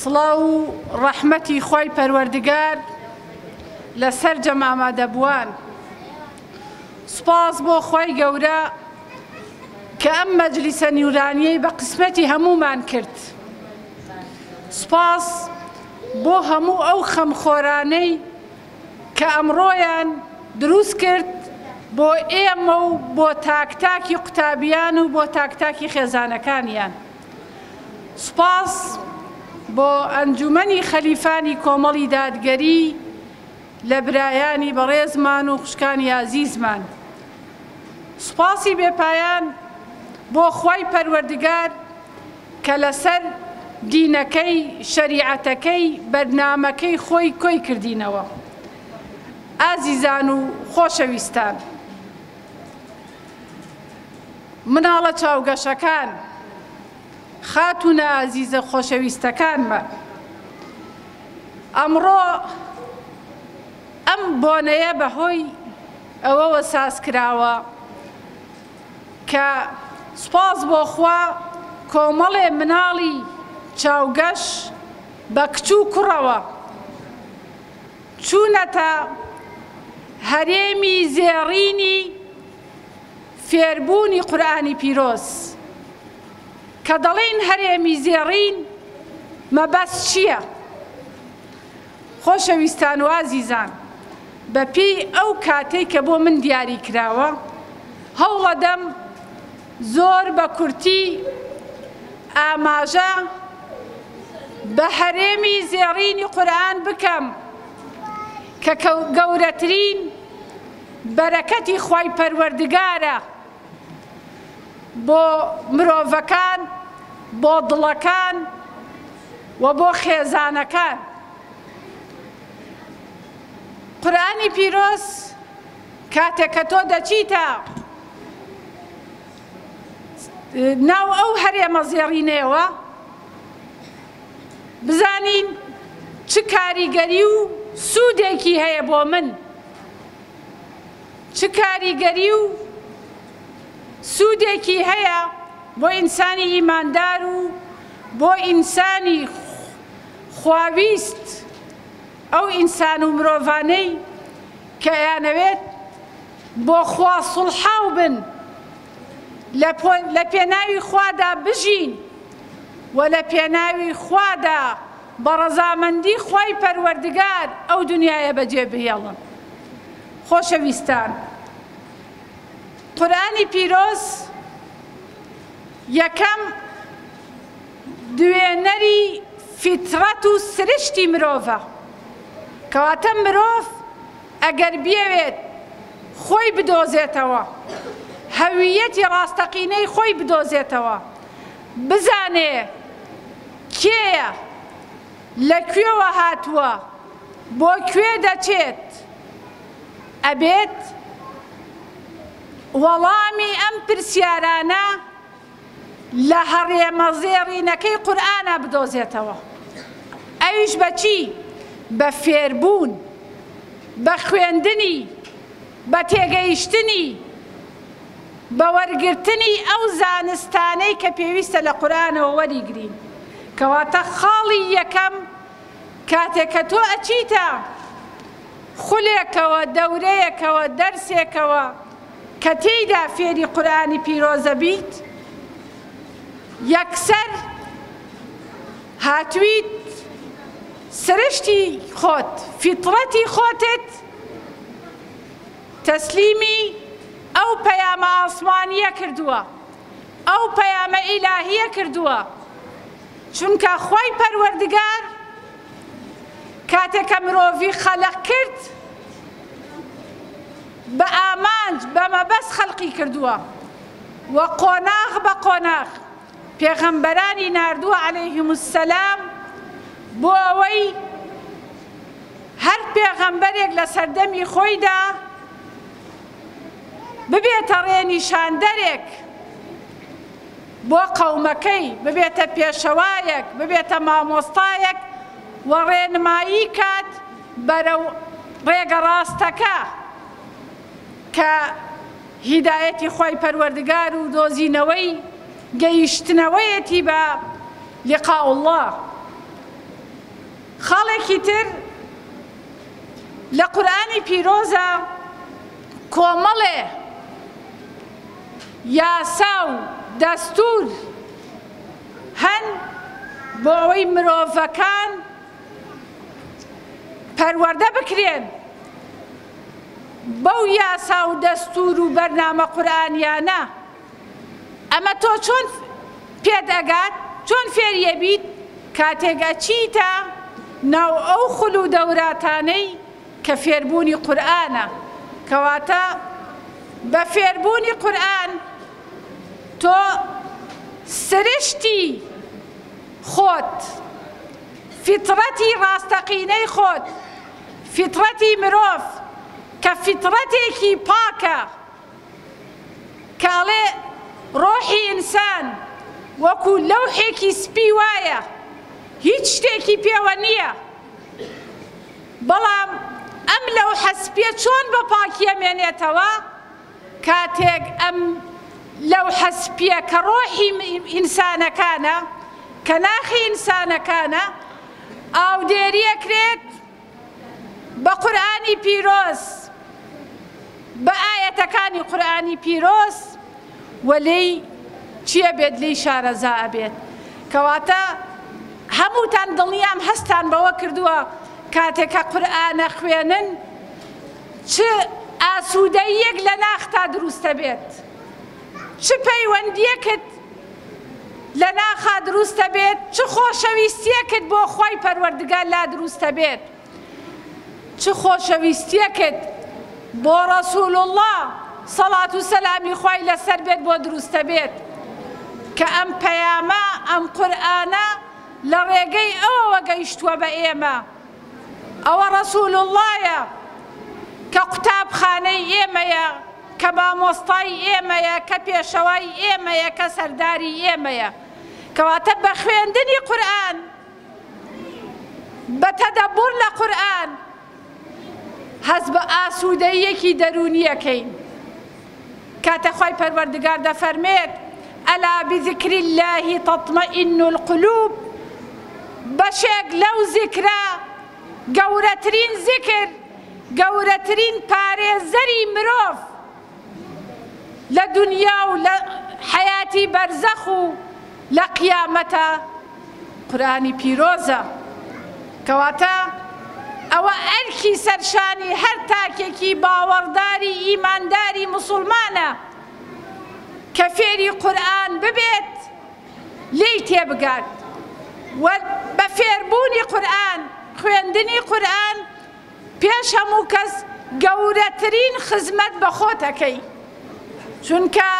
سڵاو و ڕەحمەتی خۆی پەروەردگار لەسەر جەمامەدەبووان. سوپاس بۆ خۆی گەورە کە ئەم مەجلیسە نیورانیەی بە قسمەتی هەموومان کرد. سوپاس بۆ هەموو ئەو خەمخۆرانەی کە ئەمڕۆیان دروست کرد بۆ ئێمە و بۆ تاکتاکی قوتابیان و بۆ تاکتاکی خێزانەکانیان. سوپاس بۆ ئەنجومەنی خەلیفانی کۆمەڵی دادگەری لە برایانی بەڕێزمان و خوشکانی عەزیزمان. سوپاسی بێپایان بۆ خۆی پەروەردگار کە لەسەر دینەکەی شەریعەتەکەی بەرنامەکەی خۆی کۆی کردینەوە. ئازیزان و خۆشەویستان، مناڵە چاوگەشەکان، خاتونە ئازیزە خۆشەویستەکانمە، ئەمڕۆ ئەم بۆنەیە بەهۆی ئەوەوە ساز کراوە کە سوپاس بۆ خوا کۆمەڵێ مناڵی چاوگەش بە کچ و کوڕەوە چوونەتە هەرێمی زێڕینی فێربوونی قورئانی پیرۆز. کە دەڵێن هەرێمی زێڕین مەبەست چییە؟ خۆشەویستان و ئازیزان، بەپێی ئەو کاتێک کە بۆ من دیاری کراوە هەوڵەدەم زۆر بە کورتی ئاماژە بە هەرێمی زێڕینی قورئان بکەم کە گەورەترین بەرەکەتی خۆی پەروەردگارە بۆ مرۆڤەکان، بۆ دڵەکان و بۆ خێزانەکان. قورئانی پیرۆز کاتێک کە تۆ دەچیتە ناو ئەو هەرێمە زێڕینەوە بزانین چ کاریگەری و سوودێکی هەیە بۆ من، چ کاریگەری و سوودێکی هەیە بۆ ئینسانی ئیماندار و بۆ ئینسانی خواویست، ئەو ئینسان و مرۆڤانەی کە یانەوێت بۆ خوا سوڵحاو بن، لە پێناوی خوادا بژین و لە پێناوی خوادا بە ڕەزامەندی خۆی پەروەردگار ئەو دنیایە بەجێ بهێڵن. خۆشەویستان، قورئانی پیرۆز یەکەم دوێنەری فیترەت و سرشتی مرۆڤە. کەواتە مرۆڤ ئەگەر بێوێت خۆی بدۆزێتەوە، هەویەتی ڕاستەقینەی خۆی بدۆزێتەوە، بزانێ کێیە، لەکوێوە هاتووە، بۆ کوێ دەچێت، ئەبێت وەڵامی ئەم پرسیارانە لە هەرێمە زێڕینەکەی قورئانە بدۆزێتەوە. ئەویش بەچی؟ بە فێربوون، بە خوێندنی، بە تێگەیشتنی، بە وەرگرتنی ئەو زانستانەی کە پێویستە لە قورئانەوە وەریگرین. کەواتە خاڵی یەکەم کاتێک کە تۆ ئەچیتە خولێکەوە، دەورەیەکەوە، دەرسێکەوە کە تێیدا فێری قورئانی پیرۆزە بیت، یەکسەر هاتوویت سرشتی خۆت، فیترەتی خۆتت تەسلیمی ئەو پەیامە ئاسمانیە کردووە، ئەو پەیامە ئیلاهیە کردووە. چونکە خۆی پەروەردگار کاتێک کە مرۆڤی خەلق کرد بە ئامانج بە مەبەست خەڵقی کردووە و قۆناغ بە قۆناغ پێغەمبەرانی ناردووە عەلەیهیمو السەلام بۆ ئەوەی هەر پێغەمبەرێک لە سەردەمی خۆیدا ببێتە ڕێنیشاندەرێک بۆ قەومەکەی، ببێتە پێشەوایەک، ببێتە مامۆستایەک و ڕێنمایی کات بەرەو ڕێگە ڕاستەکە کە هیدایەتی خۆی پەروەردگار و دۆزینەوەی گەیشتنەوەیەتی بە لقاء الله. خاڵێکی تر لە قورئانی پیرۆزە کۆمەڵێ یاسا و دەستور هەن بۆ ئەوەی مرۆڤەکان پەروەردە بکرێن بەو یاسا و دەستور و بەرنامە قورئانیانە. ئەمە تۆ چۆن پێت ئەگات، چۆن فێریە بیت کاتێک ئەچیتە ناو ئەو خول و دەوراتانەی کە فێربوونی قورئانە. کەواتە بە فێربوونی قورئان تۆ سرشتی خۆت، فیترەتی ڕاستەقینەی خۆت، فیترەتی مرۆڤ کە فیترەتێکی پاکە، کاڵێ ڕۆحی ئینسان وەکو لەوحێکی سپی وایە، هیچ شتێکی پێوە نییە. بەڵام ئەم لەوحە سپیە چۆن بە پاکی ئەمێنێتەوە کاتێک ئەم لەوحە سپیە کە ڕۆحی ئینسانەکانە، کە ناخی ئینسانەکانە، ئاودێریەکرێت بە قورئانی پیرۆز، بە ئاەتەکانی قورئانی پیرۆز، وەلێی چییە بێت؟ لێی شارەزا ئەبێت. کەواتە هەمووتان دڵنیام هەستان بەوە کردووە کاتێک کە قورئانە خوێنن چ ئاسوودەیەک لە ناختا دروستە بێت، چ پەیوەندیەکت لە ناخا دروستە بێت، چ خۆشەویستیەکت بۆ خۆی پەروەردگار لا دروستە بێت، چ خۆشەویستیەکت بۆ ڕەسوول الله سەڵات و سەلامی خۆی لەسەر بێت بۆ دروستە بێت کە ئەم پەیامە، ئەم قورئانە لە ڕێگەی ئەوەوە گەیشتووە بە ئێمە. ئەوە ڕەسوول اللهە کە قوتابخانەی ئێمەیە، کە مامۆستای ئێمەیە، کە پێشەوای ئێمەیە، کە سەرداری ئێمەیە. کەواتە بە خوێندنی قورئان، بە تەدەبور لە قورئان هەست بە ئاسوودەیەکی دەرونیەکەین. کاتە خۆی پەروەردگار دەفەرمێت ئەلا بذکر الله تطمئن القلوب، بەشێک لەو زیکرە، گەورەترین زیکر، گەورەترین پارێزەری مرۆڤ لە دنیا و لە حەیاتی بەرزەخ و لە قیامەتە قورئانی پیرۆزە. کەواتە ئەوە ئەرکی سەرشانی هەر تاکێکی باوەڕداری ئیمانداری موسڵمانە کە فێری قورئان ببێت، لێی تێبگات و بە فێربوونی قورئان، خوێندنی قورئان پێش هەموو کەس گەورەترین خزمەت بە خۆتەکەی. چونکە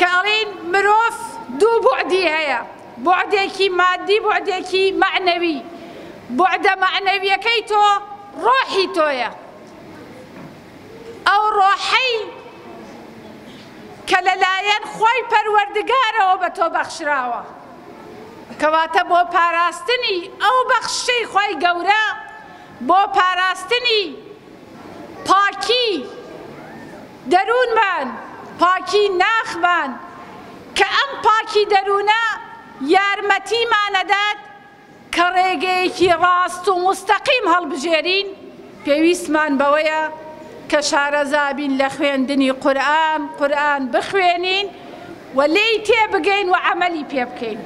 کاڵین مرۆڤ دوو بوعدی هەیە، بوعدێکی مادی، بوعدێکی معنەوی. بوعدە معنەویەکەی تۆ ڕۆحی تۆیە، ئەو ڕۆحەی کە لەلایەن خۆی پەروەردگارەوە بە تۆ بەخشراوە. کەواتە بۆ پاراستنی ئەو بەخشەی خۆی گەورە، بۆ پاراستنی پاکی دەروونمان، پاکی ناخمان، کە ئەم پاکی دەروونە یارمەتیمانەدات کە ڕێگەیەکی ڕاست و مستەقیم هەڵبژێرین، پێویستمان بەوەیە کە شارەزابین لە خوێندنی قورئان، قورئان بخوێنین و لێی تێبگەین و عەمەلی پێ بکەین.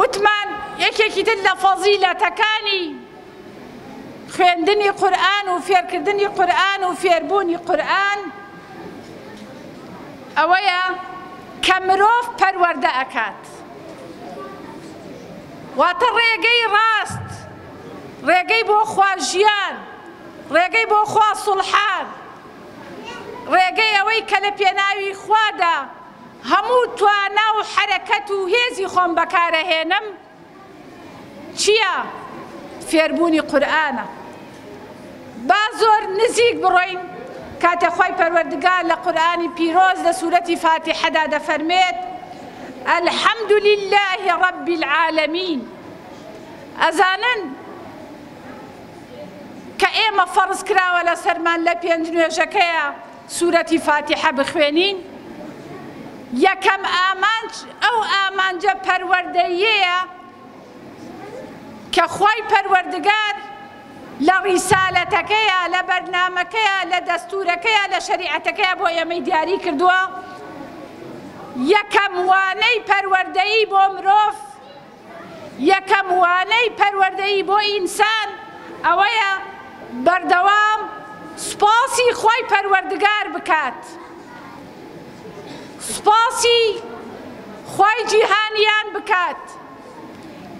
وتمان یەکێکی تر لە فەزیلەتەکانی خوێندنی قورئان و فێرکردنی قورئان و فێربوونی قورئان ئەوەیە کە مرۆڤ پەروەردە ئەکات. واتە ڕێگەی ڕاست، ڕێگەی بۆ خواژیان، ڕێگەی بۆ خوا سوڵحان، ڕێگەی ئەوەی کە لە پێناوی خوادا هەموو توانا و حەرەکەت و هێزی خۆم بەکارەهێنم چییە؟ فێربوونی قورئانە. با زۆر نزیک بڕۆین کاتە خۆی پەروەردگار لە قورئانی پیرۆز لە سوورەتی فاتحەدا دەفەرمێت الحمد لله رب العالمين. ئەزانن کە ئێمە فەرز کراوە لە سەرمان لە پێنج نوێژەکەیە سوورەتی فاتحە بخوێنین. یەکەم ئامانج ئەو ئامانجە پەروەردەیەیە کە خۆی پەروەردگار لە ڕیسالەتەکەیە، لە بەرنامەکەیە، لە دەستورەکەیە، لە شەریعەتەکەیە بۆ ئێمەی دیاری کردووە. یەکەم وانەی پەروەردەیی بۆ مرۆڤ، یەکەم وانەی پەروەردەیی بۆ ئینسان ئەوەیە بەردەوام سوپاسی خۆی پەروەردگار بکات، سوپاسی خۆی جیهانیان بکات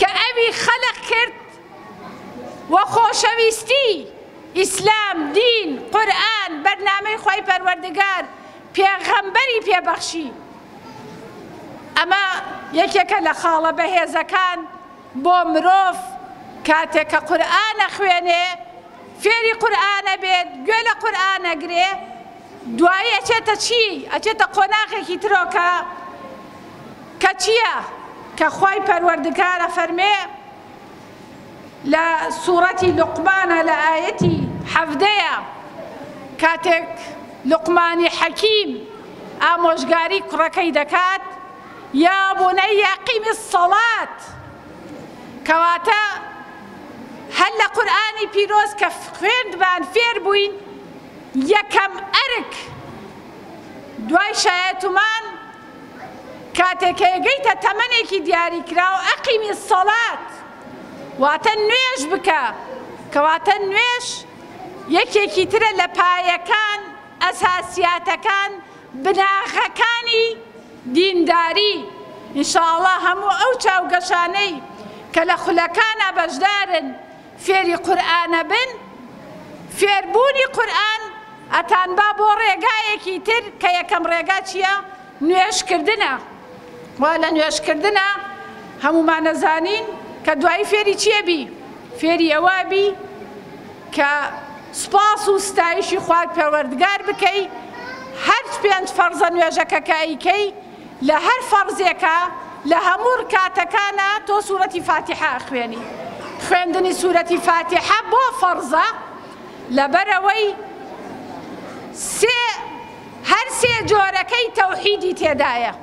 کە ئەوی خەلق کرد وە خۆشەویستی ئیسلام، دین، قورئان، بەرنامەی خۆی پەروەردگار، پێغەمبەری پێبەخشی. ئەمە یەکێکە لە خاڵە بەهێزەکان بۆ مرۆڤ کاتێک کە قورئانە خوێنێ، فێری قورئانە بێت، گوێ لە قورئانەگرێ، دوایی ئەچێتە چی؟ ئەچێتە قۆناغێکی ترۆکە کە چییە؟ کە خۆی پەروەردگارە فەرمێ لە سوورەتی لوقمانە لە ئایەتی 17 کاتێک لوقمانی حەکیم ئامۆژگاری کوڕەکەی دەکات، یا بونەیە قیمی السەڵات، کەواتە هەر لە قورئانی پیرۆز کە خوێندبان فێر بووین، یەکەم ئەرک دوای شایەتومان کاتێک کە یەگەیتە تەمەنێکی دیاریکراوە، ئەقیمی السەڵات واتە نوێژ بکە، کەواتە نوێژ یەکێکی ترە لە پایەکان، ئەساسیاتەکان، بناغەکانی دینداری. ئینشاءڵڵا هەموو ئەو چاوگەشانەی کە لە خولەکانە بەشدارن فێری قورئانە بن، فێربوونی قورئان ئەتان با بۆ ڕێگایەکی تر کە یەکەم ڕێگا چییە؟ نوێژکردنە. وا لە نوێژکردنە هەمومان نەزانین کە دوایی فێری چییە بی؟ فێری ئەوە بی کە سوپاس و ستایشی خوای پەروەردگار بکەی، هەر 5 فەرزە نوێژەکە کە ئەیکەی لە هەر فەرزێکە لە هەموو ڕکاتەکانە تۆ سوورەتی فاتحە خوێنی. خوێندنی سوورەتی فاتحە بۆ فەرزە لەبەرەوەی هەر سێ جۆرەکەی تەوحیدی تێدایە،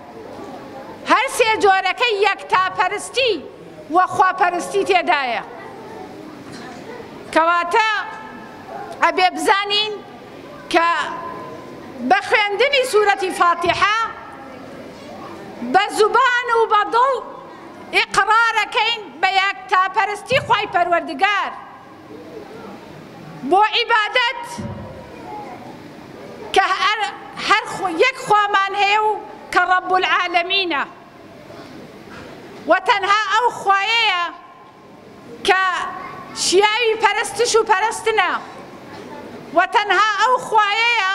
هەر سێ جۆرەکەی یەکتاپەرستی وە خواپەرستی تێدایە. کەواتە ئەبێ بزانین کە بە خوێندنی سوورەتی فاتحە بە زوبان و بە دڵ ئیقرارەکەین بە یەکتاپەرستی خوای پەروەردگار، بۆ عیبادەت کە هەر یەک خوامان هەیە و کە ڕەب العالەمینە، و تەنها ئەو خوایەیە کە شیاوی پەرستش و پەرستنە، و تەنها ئەو خوایەیە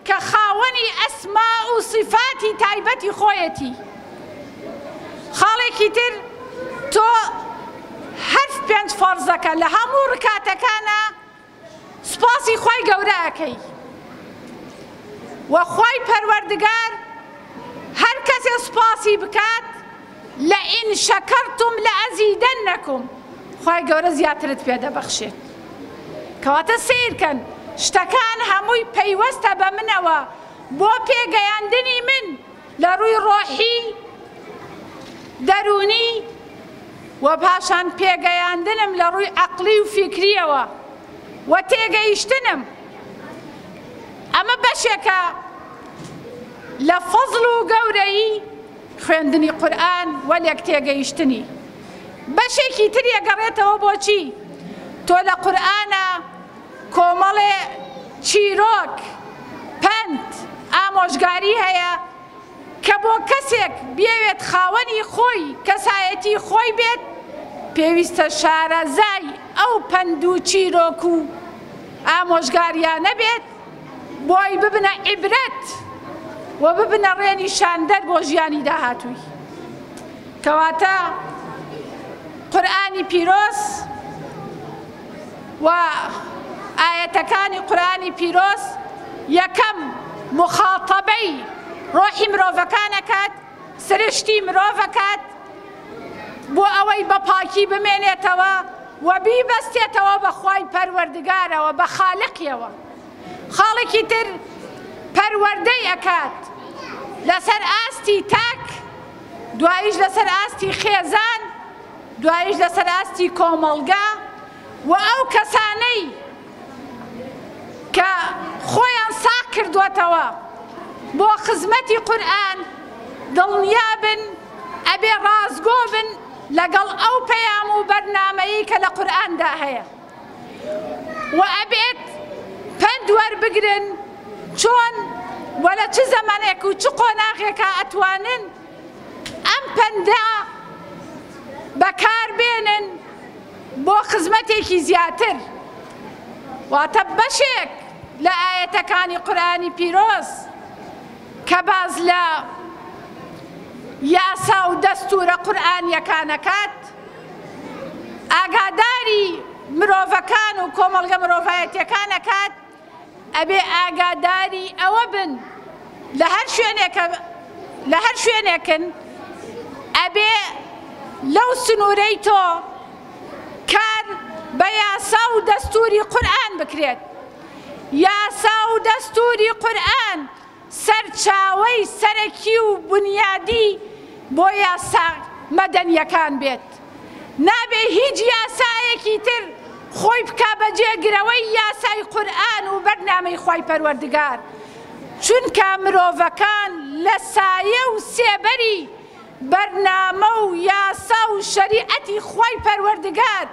کە خاوەنی ئەسما و صفاتی تایبەتی خۆیەتی. خاڵێکی تر تۆ هەر 5 فەرزەکە لە هەموو ڕکاتەکانە سوپاسی خۆی گەورەکەی، و خۆی پەروەردگار هەر کەسێ سوپاسی بکات لئین شەکەرتم لەئەزیدەنەکم، خۆی گەورە زیاترت پێ دەبەخشێت. کەواتە سیرکەن شتەکان هەمووی پەیوەستە بە منەوە بۆ پێگەیاندنی من لە ڕووی ڕۆحی دەرونی و پاشان پێگەیاندنم لە ڕووی عەقلی و فیکریەوە و تێگەیشتنم. ئەمە بەشێکە لە فەزڵ و گەورەی خوێندنی قورئان و لێک تێگەیشتنی. بەشێکی تر یەگەڕێتەوە بۆچی؟ تۆ لە قورئانە کۆمەڵێ چیرۆک، پەند، ئامۆژگاری هەیە کە بۆ کەسێک بێوێت خاوەنی خۆی، کەسایەتی خۆی بێت، پێویستە شارەزای ئەو پەند و چیرۆک و ئامۆژگاریانە بێت بۆی ببنە عیبرەت و ببنە ڕێنیشاندەر بۆ ژیانی داهاتووی. کەواتە قورئانی پیرۆز و ئاەتەکانی قورئانی پیرۆز یەکەم مخاتەبەی ڕۆحی مرۆڤەکانەکات، سرشتی مرۆڤەکات بۆ ئەوەی بە پاکی بمێنێتەوە و بیبەستێتەوە بە خوای پەروەردگارەوە، بە خالقیەوە. خاڵێکی تر پەروەردەی ئەکات لەسەر ئاستی تاک، دواییش لەسەر ئاستی خێزان دوایش لەسەر ئاستی کۆمەڵگا و ئەو کەسانەی کە خۆیان ساغ کردووەتەوە بۆ خزمەتی قورئان دڵنیابن ئەبێ ڕازگۆ بن لەگەڵ ئەو پەیام و بەرنامەیەی کە لە قورئاندا هەیە و ئەبێت پند وەربگرن چۆن و لە چ زەمانێک و چ قۆناغێکا ئەتوانن ئەم پەندە بەکاربێنن بۆ خزمەتێکی زیاتر واتە بەشێک لە ئاەتەکانی قورئانی پیرۆز کە باز لە یاسا و دەستورە قورئانیەکان ئەکات ئاگاداری مرۆڤەکان و کۆمەڵگە مرۆڤایەتیەکان ئەکات ئەبێ ئاگاداری ئەوە بن لە هەر شوێنێکن ئەبێ لەو سنوورەی تۆ کار بە یاسا و دەستوری قورئان بکرێت یاسا و دەستوری قورئان سەرچاوەی سەرەکی و بنیادی بۆ یاسا مەدەنیەکان بێت نابێ هیچ یاسایەکی تر خۆی بکا بە جێگرەوەی یاسای قورئان و بەرنامەی خوای پەروەردگار چونکە مرۆڤەکان لە سایە و سێبەری بەرنامە و یاسا و شەریعەتی خوای پەروەردگار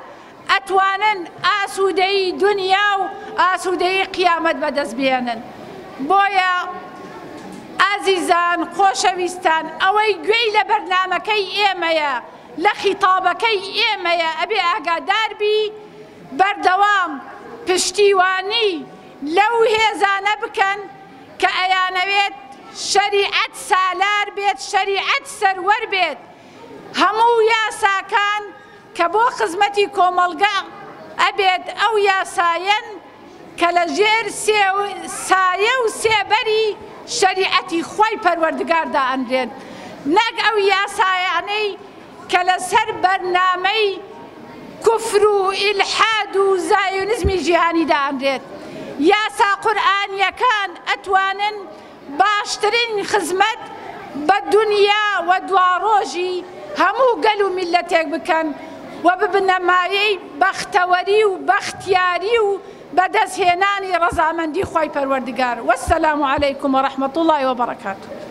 ئەتوانن ئاسوودەیی دنیا و ئاسوودەیی قیامەت بەدەست بێنن بۆیە ئازیزان خۆشەویستان ئەوەی گوێی لە بەرنامەکەی ئێمەیە لە خیتابەکەی ئێمەیە ئەبێ ئاگادار بی بەردەوام پشتیوانی لەو هێزانە بکەن کە ئەیانەوێت شەریعەت سالار بێت شەریعەت سەروەر بێت هەموو یاساکان کە بۆ خزمەتی کۆمەڵگا ئەبێت ئەو یاسایەن کە لە ژێر سایە و سێبەری شەریعەتی خوای پەروەردگاردا ئەنرێن نەک ئەو یاسایانەی کە لەسەر بەرنامەی کوفر و ئیلحاد و زایۆنیزمی جیهانیدا ئەنرێت یاسا قورئانیەکان ئەتوانن باشترین خزمەت بە دنیا و دواڕۆژی هەموو گەل و میلەتێک بکەن و ببنە مایەی بەختەوەری و بەختیاری و بەدەستهێنانی ڕەزامەندی خوای پەروەردگار وەسەلام عەلەیکم وەڕەحمەتوڵڵاهی وەبەڕەکاتوه